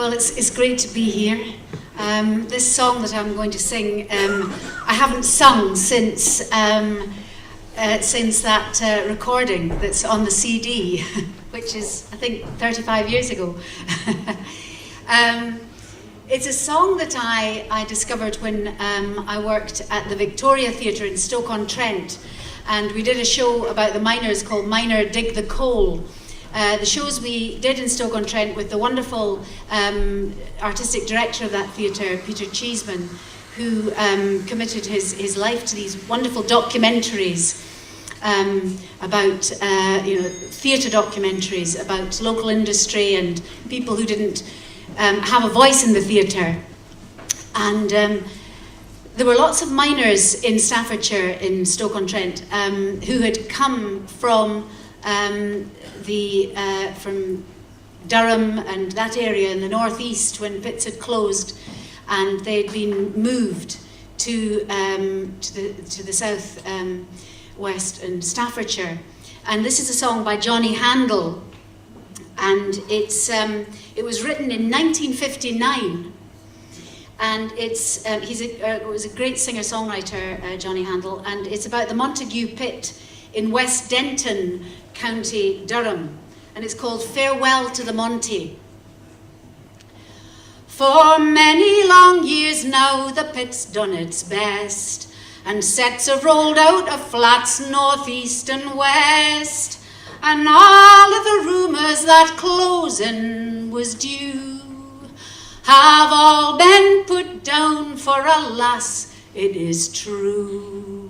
Well, it's great to be here. This song that I'm going to sing, I haven't sung since that recording that's on the CD, which is, I think, 35 years ago. It's a song that I discovered when I worked at the Victoria Theatre in Stoke-on-Trent, and we did a show about the miners called Miner Dig the Coal. The shows we did in Stoke-on-Trent with the wonderful artistic director of that theatre, Peter Cheeseman, who committed his life to these wonderful documentaries about theatre documentaries about local industry and people who didn't have a voice in the theatre. And there were lots of miners in Staffordshire, in Stoke-on-Trent, who had come from from Durham and that area in the northeast when pits had closed, and they'd been moved to the south west in Staffordshire. And this is a song by Johnny Handel, and it was written in 1959. And he was a great singer-songwriter, Johnny Handel, and it's about the Montague Pit in West Denton, County Durham, and it's called Farewell to the Monty. For many long years now the pit's done its best, and sets have rolled out of flats north, east and west, and all of the rumours that closing was due have all been put down, for alas, it is true.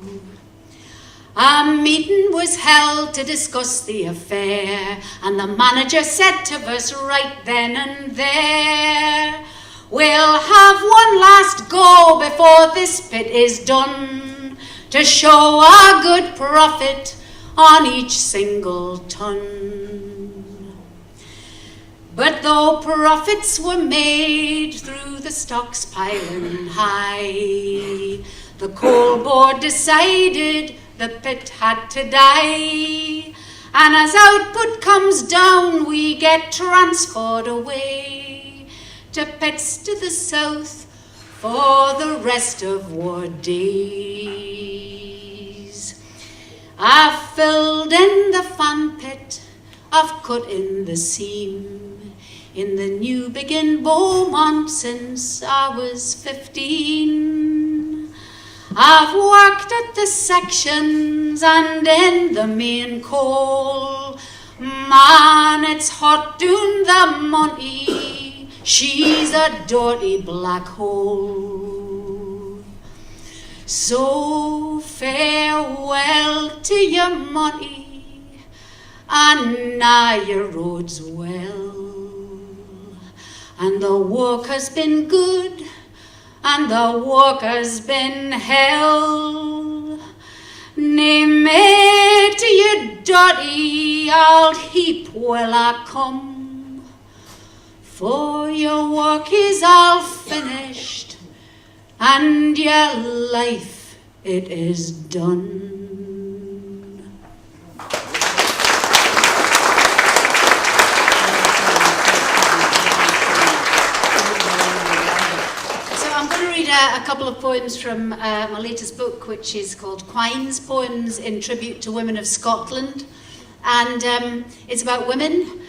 A meeting was held to discuss the affair, and the manager said to us right then and there, "We'll have one last go before this pit is done, to show a good profit on each single ton." But though profits were made through the stocks piling high, the coal board decided the pit had to die, and as output comes down we get transferred away to pits to the south for the rest of war days. I've filled in the fan pit, I've cut in the seam, in the new big in Beaumont since I was 15. I've worked at the sections and in the main coal. Man, it's hot doing the Monty, she's a dirty black hole. So farewell to your Monty, and now your road's well. And the work has been good, and the work has been hell. Nae maid to your dirty old heap will I come, for your work is all finished, and your life it is done. A couple of poems from my latest book, which is called Quine's Poems in Tribute to Women of Scotland. And it's about women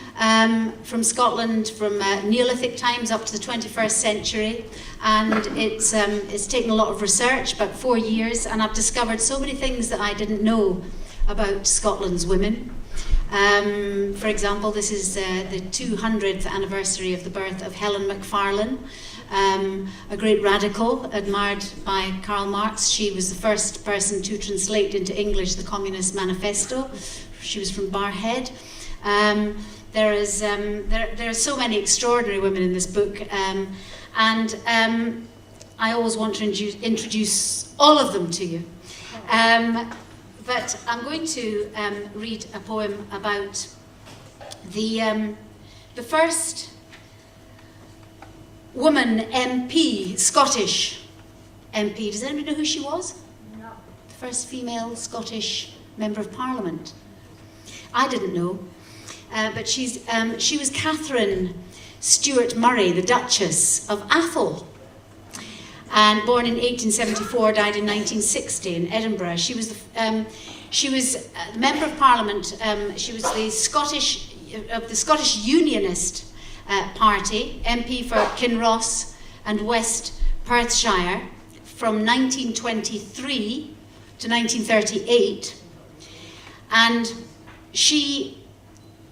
from Scotland from Neolithic times up to the 21st century. And it's taken a lot of research, about 4 years, and I've discovered so many things that I didn't know about Scotland's women. For example, this is the 200th anniversary of the birth of Helen Macfarlane, a great radical admired by Karl Marx. She was the first person to translate into English the Communist Manifesto. She was from Barhead. There are so many extraordinary women in this book, and I always want to introduce all of them to you. But I'm going to read a poem about the first woman MP, Scottish MP. Does anybody know who she was? No. The first female Scottish Member of Parliament. I didn't know, but she was Katharine, Stewart Murray, the Duchess of Atholl. And born in 1874, died in 1960 in Edinburgh. She was a member of Parliament. She was the Scottish Unionist Party, MP for Kinross and West Perthshire from 1923 to 1938. And she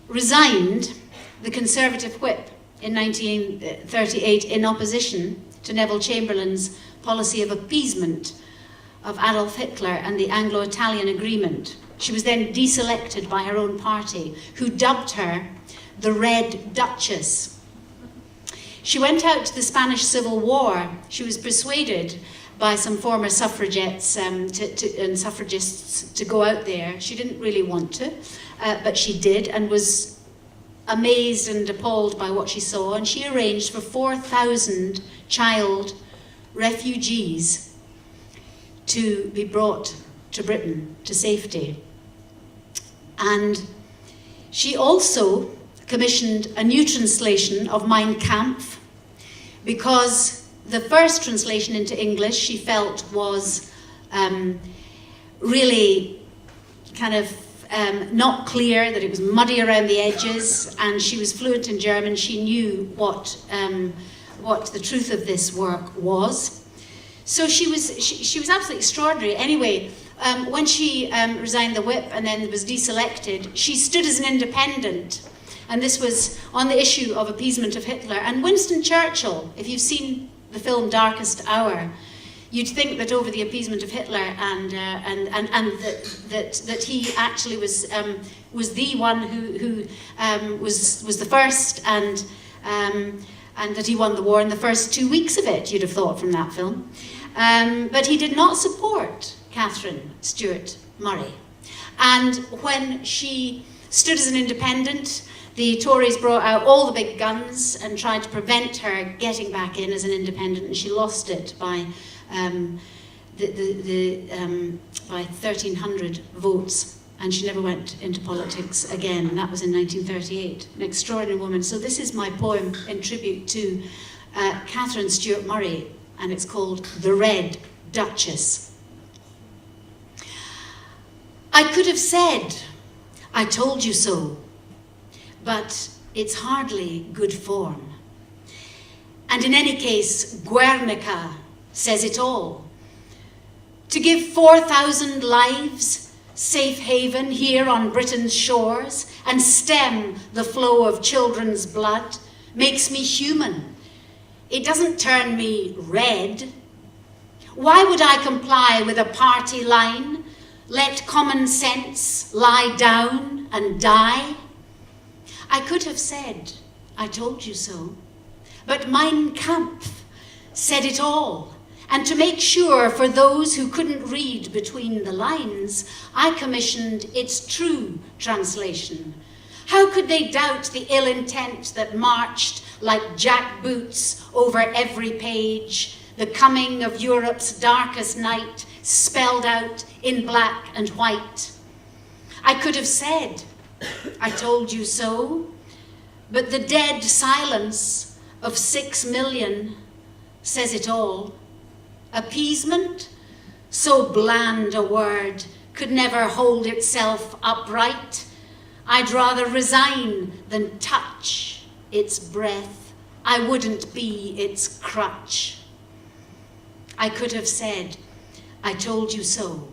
resigned the Conservative whip in 1938 in opposition to Neville Chamberlain's policy of appeasement of Adolf Hitler and the Anglo-Italian agreement. She was then deselected by her own party, who dubbed her the Read Duchess. She went out to the Spanish Civil War. She was persuaded by some former suffragettes and suffragists to go out there. She didn't really want to, but she did, and was amazed and appalled by what she saw, and she arranged for 4,000 child refugees to be brought to Britain to safety. And she also commissioned a new translation of Mein Kampf, because the first translation into English she felt was really kind of not clear, that it was muddy around the edges, and she was fluent in German. She knew what the truth of this work was. So she was absolutely extraordinary. Anyway, when she resigned the whip and then was deselected, she stood as an independent, and this was on the issue of appeasement of Hitler. And Winston Churchill, if you've seen the film Darkest Hour, you'd think that over the appeasement of Hitler and that he actually was the one who was the first, and that he won the war in the first 2 weeks of it, you'd have thought from that film. But he did not support Katharine Stewart Murray. And when she stood as an independent, the Tories brought out all the big guns and tried to prevent her getting back in as an independent, and she lost it by 1,300 votes, and she never went into politics again, and that was in 1938. An extraordinary woman. So this is my poem in tribute to Katharine Stewart Murray, and it's called The Read Duchess. I could have said, I told you so, but it's hardly good form. And in any case, Guernica says it all. To give 4,000 lives safe haven here on Britain's shores and stem the flow of children's blood makes me human. It doesn't turn me red. Why would I comply with a party line? Let common sense lie down and die? I could have said, I told you so, but Mein Kampf said it all. And to make sure for those who couldn't read between the lines, I commissioned its true translation. How could they doubt the ill intent that marched like jackboots over every page, the coming of Europe's darkest night, spelled out in black and white? I could have said, I told you so, but the dead silence of 6 million says it all. Appeasement, so bland a word, could never hold itself upright. I'd rather resign than touch its breath. I wouldn't be its crutch. I could have said, I told you so,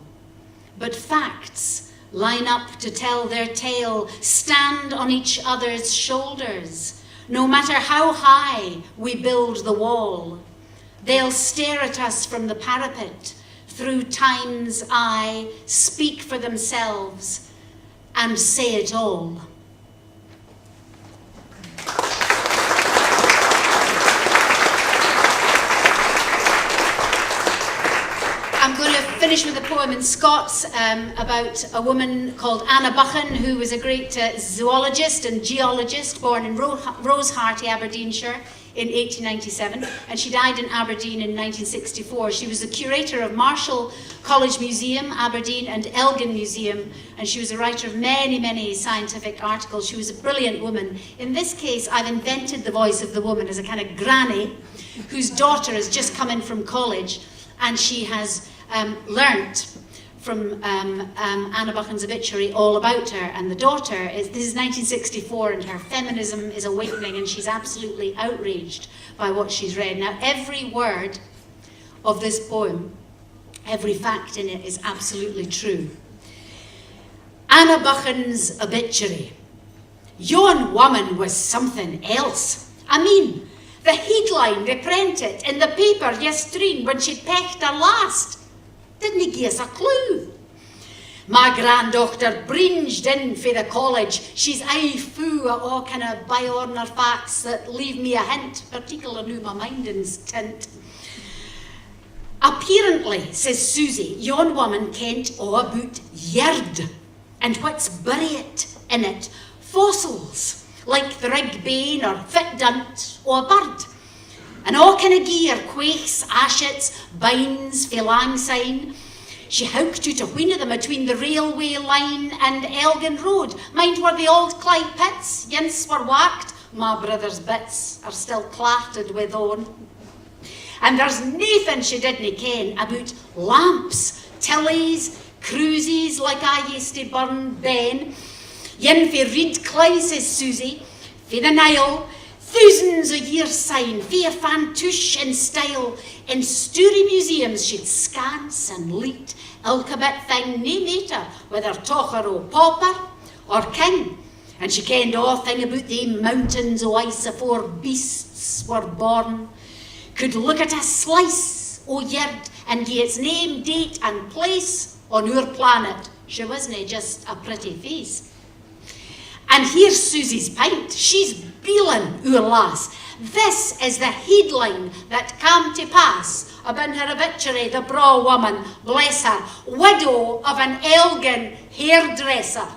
but facts line up to tell their tale, stand on each other's shoulders. No matter how high we build the wall, they'll stare at us from the parapet through time's eye, speak for themselves, and say it all. I'm going to finish with a poem in Scots about a woman called Anna Buchan, who was a great zoologist and geologist, born in Rosehearty, Aberdeenshire, in 1897, and she died in Aberdeen in 1964. She was the curator of Marshall College Museum, Aberdeen, and Elgin Museum, and she was a writer of many, many scientific articles. She was a brilliant woman. In this case, I've invented the voice of the woman as a kind of granny whose daughter has just come in from college, and she has learnt from Anna Buchan's obituary all about her. And the daughter, this is 1964, and her feminism is awakening, and she's absolutely outraged by what she's read. Now, every word of this poem, every fact in it is absolutely true. Anna Buchan's obituary. Yon woman was something else. I mean, the headline they printed in the paper yestreen when she'd pecked her last didn't give us a clue. My granddaughter bringed in for the college. She's aye fou at all kind of by-order facts that leave me a hint, particularly new my mindin's tint. Apparently, says Susie, yon woman kent all about wurd, and what's buried in it, fossils, like the rig bane or fit dunt or bird. And all kind of gear, quaichs, ashets, bines, fae lang syne. She hooked out a wheen of them between the railway line and Elgin Road. Mind where the old Clyde pits, yince were whacked, my brother's bits are still clattered with on. And there's naething she didn't ken about lamps, tillies, cruises like I used to burn Ben. Yin for Read Duchess, says Susie, for the Nile, thousands of years syne, fair fantouche in style, in Stewart museums she'd scance and leet, ilka bit thing, nae matter whether tocher o pauper or king. And she kenned all thing about the mountains o ice afore beasts were born, could look at a slice o wurd and gie its name, date and place on our planet. She wasna just a pretty face. And here's Susie's pint. She's beelin' our lass. This is the headline that came to pass about her obituary, the braw woman, bless her, widow of an Elgin hairdresser.